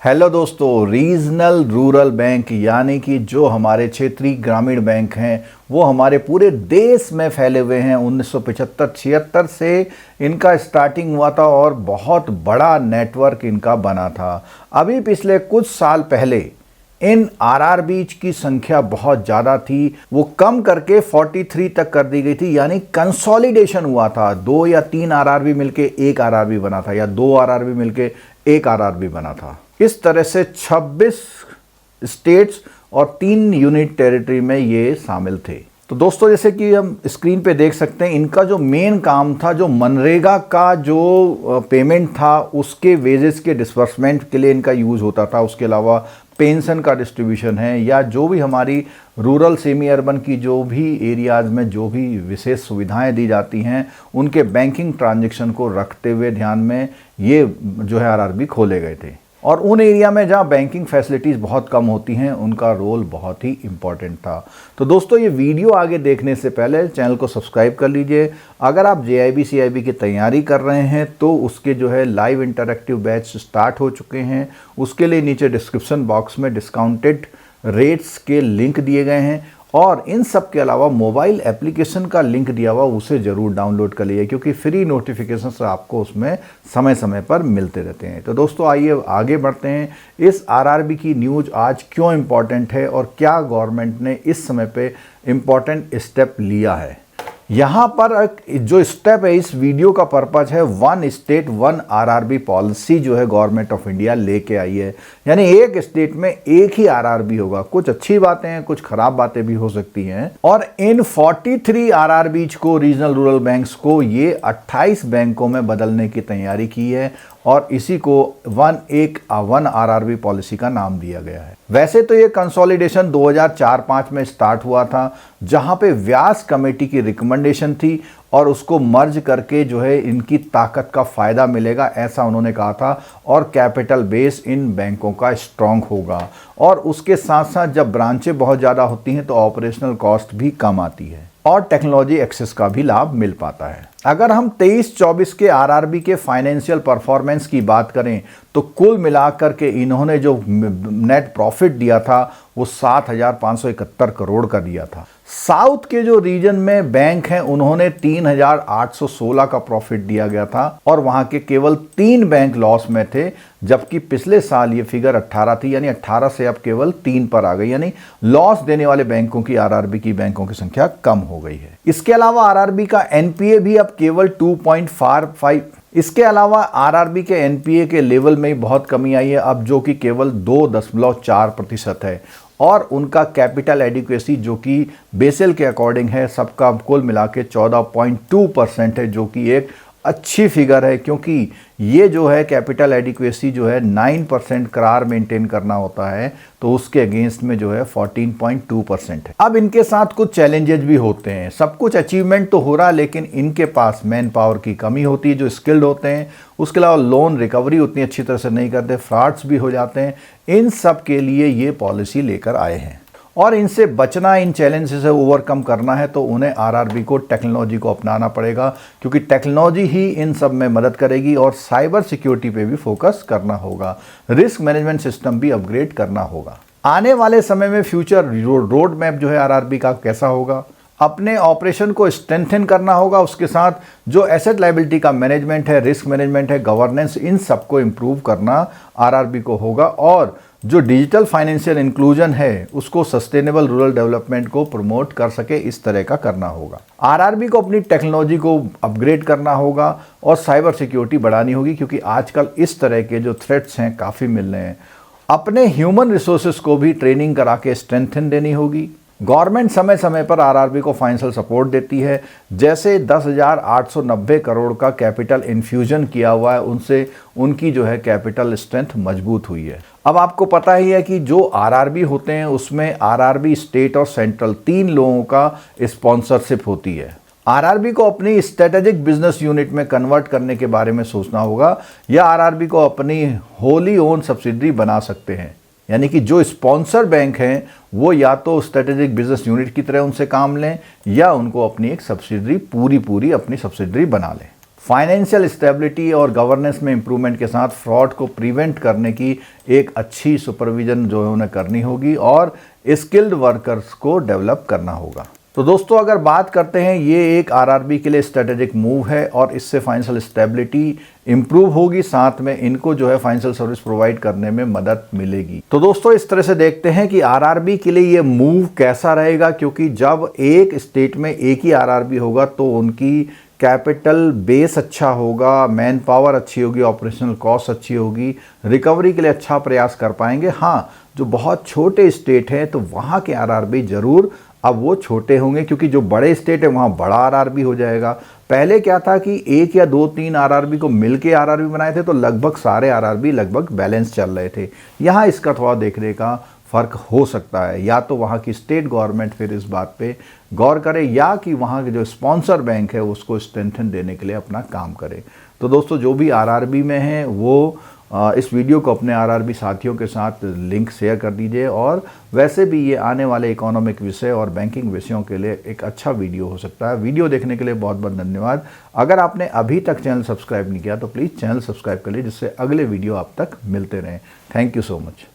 Hello दोस्तों, regional rural bank यानी कि जो हमारे क्षेत्रीय ग्रामीण बैंक हैं वो हमारे पूरे देश में फैले हुए हैं। 1975-76 से इनका स्टार्टिंग हुआ था और बहुत बड़ा नेटवर्क इनका बना था। अभी पिछले कुछ साल पहले इन आरआरबीज की संख्या बहुत ज़्यादा थी, वो कम करके 43 तक कर दी गई थी। यानी कंसोलिडेशन हुआ था, 2 या 3 आरआरबी मिलके एक आरआरबी बना था या 2 आरआरबी मिलके एक आरआरबी बना था। इस तरह से 26 स्टेट्स और 3 यूनिट टेरिटरी में ये शामिल थे। तो दोस्तों, जैसे कि हम स्क्रीन पे देख सकते हैं, इनका जो मेन काम था, जो मनरेगा का जो पेमेंट था उसके वेजेस के डिस्बर्समेंट के लिए इनका यूज़ होता था। उसके अलावा पेंशन का डिस्ट्रीब्यूशन है या जो भी हमारी रूरल सेमी अर्बन की जो भी एरियाज़ में जो भी विशेष सुविधाएं दी जाती हैं उनके बैंकिंग ट्रांजैक्शन को रखते हुए ध्यान में ये जो है आरआरबी खोले गए थे। और उन एरिया में जहाँ बैंकिंग फैसिलिटीज़ बहुत कम होती हैं उनका रोल बहुत ही इम्पॉर्टेंट था। तो दोस्तों, ये वीडियो आगे देखने से पहले चैनल को सब्सक्राइब कर लीजिए। अगर आप जेआईबी सीआईबी की तैयारी कर रहे हैं तो उसके जो है लाइव इंटरैक्टिव बैच स्टार्ट हो चुके हैं। उसके लिए नीचे डिस्क्रिप्शन बॉक्स में डिस्काउंटेड रेट्स के लिंक दिए गए हैं और इन सब के अलावा मोबाइल एप्लीकेशन का लिंक दिया हुआ, उसे ज़रूर डाउनलोड कर लीजिए क्योंकि फ्री नोटिफिकेशन आपको उसमें समय समय पर मिलते रहते हैं। तो दोस्तों, आइए आगे बढ़ते हैं। इस आरआरबी की न्यूज़ आज क्यों इम्पॉर्टेंट है और क्या गवर्नमेंट ने इस समय पे इम्पॉर्टेंट स्टेप लिया है। यहाँ पर जो स्टेप है, इस वीडियो का पर्पज है 1 स्टेट 1 आरआरबी पॉलिसी जो है गवर्नमेंट ऑफ इंडिया लेके आई है। यानी एक स्टेट में एक ही आरआरबी होगा। कुछ अच्छी बातें हैं, कुछ खराब बातें भी हो सकती हैं। और इन 43 आरआरबीज को, रीजनल रूरल बैंक्स को, ये 28 बैंकों में बदलने की तैयारी की है और इसी को 1 आरआरबी पॉलिसी का नाम दिया गया है। वैसे तो ये कंसोलिडेशन 2004-05 में स्टार्ट हुआ था, जहां पे व्यास कमेटी की रिकमेंडेशन थी और उसको मर्ज करके जो है इनकी ताकत का फायदा मिलेगा, ऐसा उन्होंने कहा था। और कैपिटल बेस इन बैंकों का स्ट्रांग होगा और उसके साथ साथ जब ब्रांचें बहुत ज़्यादा होती हैं तो ऑपरेशनल कॉस्ट भी कम आती है और टेक्नोलॉजी एक्सेस का भी लाभ मिल पाता है। अगर हम 23-24 के आरआरबी के फाइनेंशियल परफॉर्मेंस की बात करें तो कुल मिलाकर के इन्होंने जो नेट प्रॉफिट दिया था वो 7,571 करोड़ का दिया था। साउथ के जो रीजन में बैंक हैं उन्होंने 3,816 का प्रॉफिट दिया गया था और वहां के केवल 3 बैंक लॉस में थे, जबकि पिछले साल ये फिगर 18 थी। यानी 18 से अब केवल 3 पर आ गई। यानी लॉस देने वाले बैंकों की, आरआरबी की बैंकों की संख्या कम हो गई है। इसके अलावा आरआरबी का एनपीए भी अब केवल 2.45। इसके अलावा आरआरबी के एनपीए के लेवल में ही बहुत कमी आई है अब, जो कि केवल 2.4% है। और उनका कैपिटल एडिक्वेसी जो कि बेसल के अकॉर्डिंग है, सबका कुल मिला के 14.2% है, जो कि एक अच्छी फिगर है क्योंकि ये जो है कैपिटल एडिक्वेसी जो है 9% करार मेंटेन करना होता है, तो उसके अगेंस्ट में जो है 14.2% है। अब इनके साथ कुछ चैलेंजेस भी होते हैं। सब कुछ अचीवमेंट तो हो रहा है लेकिन इनके पास मैन पावर की कमी होती है जो स्किल्ड होते हैं। उसके अलावा लोन रिकवरी उतनी अच्छी तरह से नहीं करते, फ्रॉड्स भी हो जाते हैं। इन सब के लिए ये पॉलिसी लेकर आए हैं और इनसे बचना, इन चैलेंजेस से ओवरकम करना है तो उन्हें आरआरबी को टेक्नोलॉजी को अपनाना पड़ेगा क्योंकि टेक्नोलॉजी ही इन सब में मदद करेगी। और साइबर सिक्योरिटी पे भी फोकस करना होगा, रिस्क मैनेजमेंट सिस्टम भी अपग्रेड करना होगा। आने वाले समय में फ्यूचर रोड मैप जो है आरआरबी का कैसा होगा, अपने ऑपरेशन को स्ट्रेंथन करना होगा। उसके साथ जो एसेट लायबिलिटी का मैनेजमेंट है, रिस्क मैनेजमेंट है, गवर्नेंस, इन सबको इम्प्रूव करना आरआरबी को होगा। और जो डिजिटल फाइनेंशियल इंक्लूजन है उसको सस्टेनेबल रूरल डेवलपमेंट को प्रमोट कर सके, इस तरह का करना होगा। आरआरबी को अपनी टेक्नोलॉजी को अपग्रेड करना होगा और साइबर सिक्योरिटी बढ़ानी होगी क्योंकि आजकल इस तरह के जो थ्रेट्स हैं काफ़ी मिल रहे हैं। अपने ह्यूमन रिसोर्सेज को भी ट्रेनिंग करा के स्ट्रेंथन देनी होगी। गवर्नमेंट समय समय पर आरआरबी को फाइनेंशियल सपोर्ट देती है। जैसे 10,890 करोड़ का कैपिटल इन्फ्यूजन किया हुआ है, उनसे उनकी जो है कैपिटल स्ट्रेंथ मजबूत हुई है। अब आपको पता ही है कि जो आरआरबी होते हैं उसमें आरआरबी, स्टेट और सेंट्रल 3 लोगों का स्पॉन्सरशिप होती है। आरआरबी को अपनी स्ट्रेटेजिक बिजनेस यूनिट में कन्वर्ट करने के बारे में सोचना होगा या आरआरबी को अपनी होली ओन सब्सिडरी बना सकते हैं। यानी कि जो स्पॉन्सर बैंक हैं वो या तो स्ट्रेटेजिक बिजनेस यूनिट की तरह उनसे काम लें या उनको अपनी एक सब्सिडरी पूरी अपनी सब्सिडरी बना लें। फाइनेंशियल स्टेबिलिटी और गवर्नेंस में इंप्रूवमेंट के साथ फ्रॉड को प्रिवेंट करने की एक अच्छी सुपरविजन जो है उन्हें करनी होगी और स्किल्ड वर्कर्स को डेवलप करना होगा। तो दोस्तों, अगर बात करते हैं, ये एक आरआरबी के लिए स्ट्रेटेजिक मूव है और इससे फाइनेंशियल स्टेबिलिटी इंप्रूव होगी, साथ में इनको जो है फाइनेंशियल सर्विस प्रोवाइड करने में मदद मिलेगी। तो दोस्तों, इस तरह से देखते हैं कि आरआरबी के लिए ये मूव कैसा रहेगा, क्योंकि जब एक स्टेट में एक ही आरआरबी होगा तो उनकी कैपिटल बेस अच्छा होगा, मैन पावर अच्छी होगी, ऑपरेशनल कॉस्ट अच्छी होगी, रिकवरी के लिए अच्छा प्रयास कर पाएंगे। हाँ, जो बहुत छोटे स्टेट हैं तो वहाँ के आरआरबी जरूर अब वो छोटे होंगे, क्योंकि जो बड़े स्टेट है वहाँ बड़ा आरआरबी हो जाएगा। पहले क्या था कि एक या दो तीन आरआरबी को मिलके आरआरबी बनाए थे तो लगभग सारे आरआरबी लगभग बैलेंस चल रहे थे। यहाँ इसका थोड़ा देखने का फ़र्क हो सकता है, या तो वहाँ की स्टेट गवर्नमेंट फिर इस बात पे गौर करे या कि वहाँ के जो स्पॉन्सर बैंक है उसको स्ट्रेंथन देने के लिए अपना काम करे। तो दोस्तों, जो भी आरआरबी में हैं वो इस वीडियो को अपने आरआरबी साथियों के साथ लिंक शेयर कर दीजिए। और वैसे भी ये आने वाले इकोनॉमिक विषय और बैंकिंग विषयों के लिए एक अच्छा वीडियो हो सकता है। वीडियो देखने के लिए बहुत बहुत धन्यवाद। अगर आपने अभी तक चैनल सब्सक्राइब नहीं किया तो प्लीज़ चैनल सब्सक्राइब कर लीजिए, जिससे अगले वीडियो आप तक मिलते रहें। Thank you so much.